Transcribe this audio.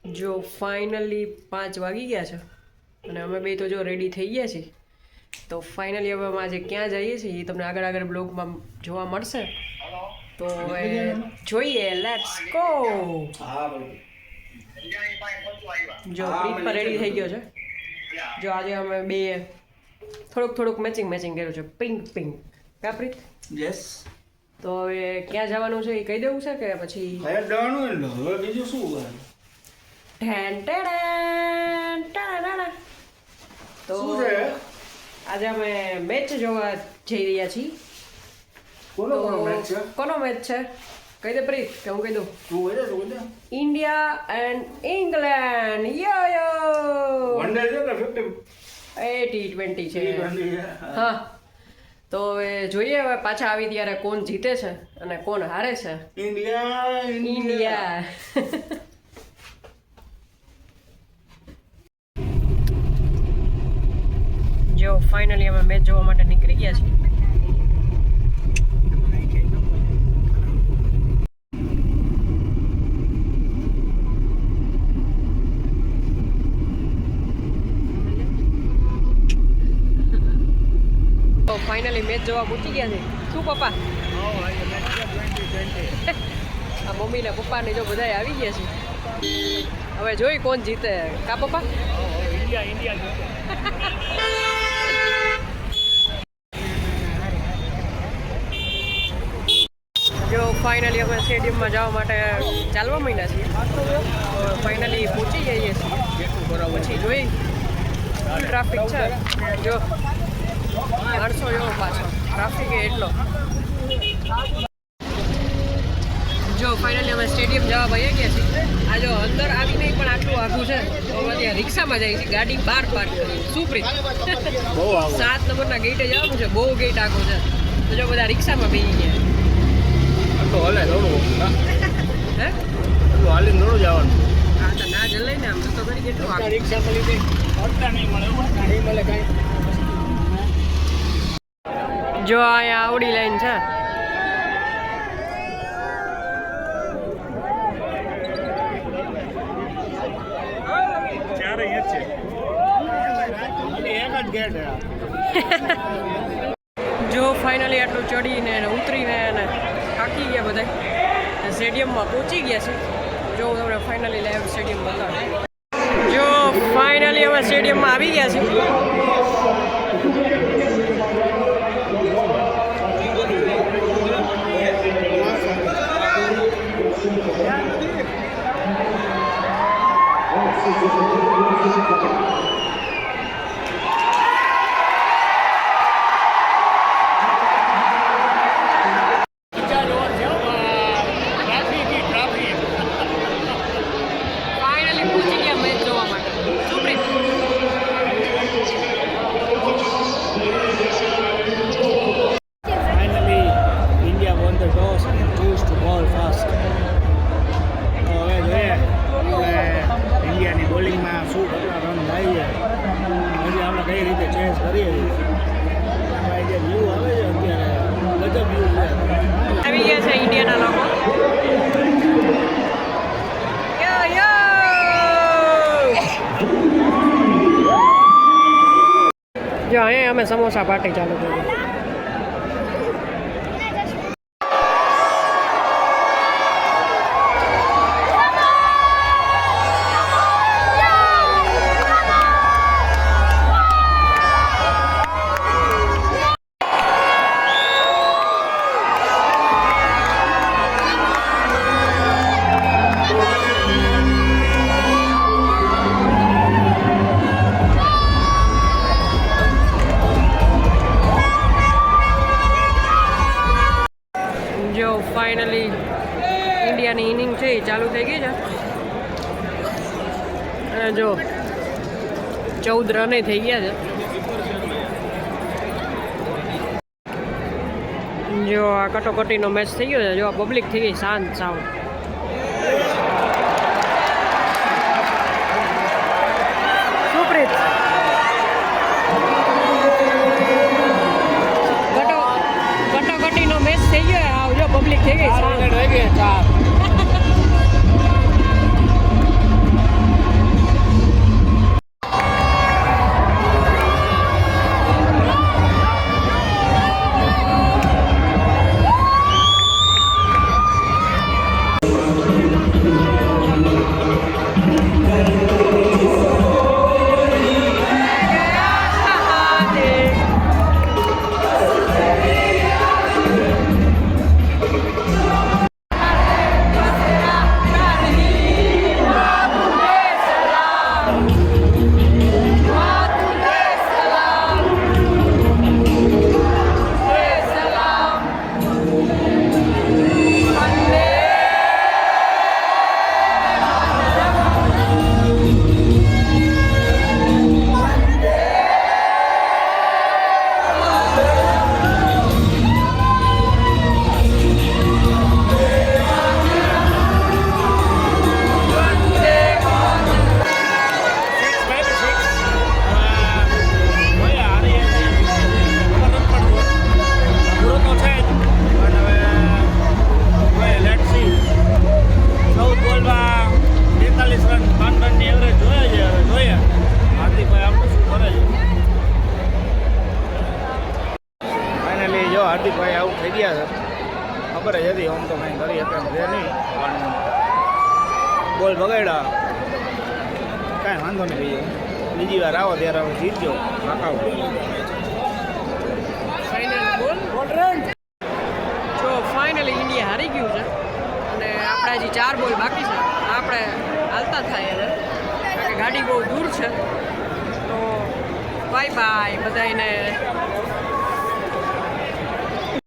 જો ફાઇનલી 5 વાગી ગયા છે અને અમે બે તો જો રેડી થઈ ગયા છીએ. તો ફાઇનલી હવે અમે આજે ક્યાં જઈએ છીએ એ તમને આગળ આગળ બ્લોગમાં જોવા મળશે. તો હવે જોઈએ, લેટ્સ ગો. જો પ્રીત પર રેડી થઈ ગયો છે. જો આજે અમે બે થોડુંક મેચિંગ કર્યું છે, પિંક કા પ્રીત? યસ. તો હવે ક્યાં જવાનું છે એ કહી દેવું છે કે પછી હવે બીજું શું? તો આજે અમે મેચ જોવા જઈ રહ્યા છીએ. કોનો મેચ છે કહી દે પ્રીત કે હું કહી દઉં? India and England. યો વનડે છે કે 50? એ T20 છે. હા, તો હવે જોઈએ હવે પાછા આવી ત્યારે કોણ જીતે છે અને કોણ હારે છે. ઇન્ડિયા. જો ફાઇનલી અમે મેચ જોવા માટે નીકળી ગયા છીએ. તો ફાઇનલી મેચ જોવા પહોંચી ગયા છે. શું પપ્પા? આ મમ્મી ને પપ્પા ને જો બધા આવી ગયા છે. હવે જોઈ કોણ જીતે. કા પપ્પા? જો ફાઇનલી અમે સ્ટેડિયમમાં જવા માટે ચાલવા માંડ્યા છીએ. ફાઇનલી પહોંચી જઈએ છીએ. પછી જોઈ ટ્રાફિક છે. જો 800 એવો પાછો ટ્રાફિક એટલો. જો ફાઇનલી અમે સ્ટેડિયમ જવા ભાઈ ગયા છીએ. આ જો અંદર આવી નહીં પણ આટલું આખું છે. તો અમે ત્યાં રિક્ષામાં જઈએ છીએ. ગાડી બહાર પાર્ક કરી. શું પ્રીત? 7 નંબરના ગેટે જવાનું છે. બહુ ગેટ આખું છે. તો જો બધા રિક્ષામાં બેસી ગયા. હે હાલીને થોડું જવાનું. હા તો ના જલાય ને આમ તો કરી કેટલું રિક્ષા મળી નહીં મળે કાંઈ. જો અહીંયા આવડી લાઈન છે. જો ફાઇનલી આટલું ચડીને ઉતરીને અને થાકી ગયા બધા. સ્ટેડિયમમાં પહોંચી ગયા છે. જો હું તમને ફાઇનલી લાઈવ સ્ટેડિયમ બતાવું. જો ફાઇનલી અમે સ્ટેડિયમમાં આવી ગયા છીએ. આવી ગયા છે ઇન્ડિયાના લોકો. જો અહીંયા અમે સમોસા પાર્ટી ચાલુ કરી. ફાઇનલી ઇન્ડિયાની ઇનિંગ છે એ ચાલુ થઈ ગઈ છે. અને જો 14 રને થઈ ગયા છે. જો આ કટોકટીનો મેચ થઈ ગયો છે. જો આ પબ્લિક થઈ ગઈ શાંત સાવ. સુપ્રીત કટોકટીનો મેચ થઈ ગયો. આવજો પબ્લિક થઈ ગઈ. તો કાંઈ કરી શકે એમ છે નહીં પણ બોલ બગાડ્યા કાંઈ વાંધો નહીં ભાઈ બીજી વાર આવો ત્યારે હવે જીતજો કાકા ફાઇનલ બોલ જો ફાઇનલી ઇન્ડિયા હારી ગયું છે અને આપણે હજી 4 બોલ બાકી છે આપણે હાલતા થાય હવે કારણ કે ગાડી બહુ દૂર છે તો બાય બાય બધાને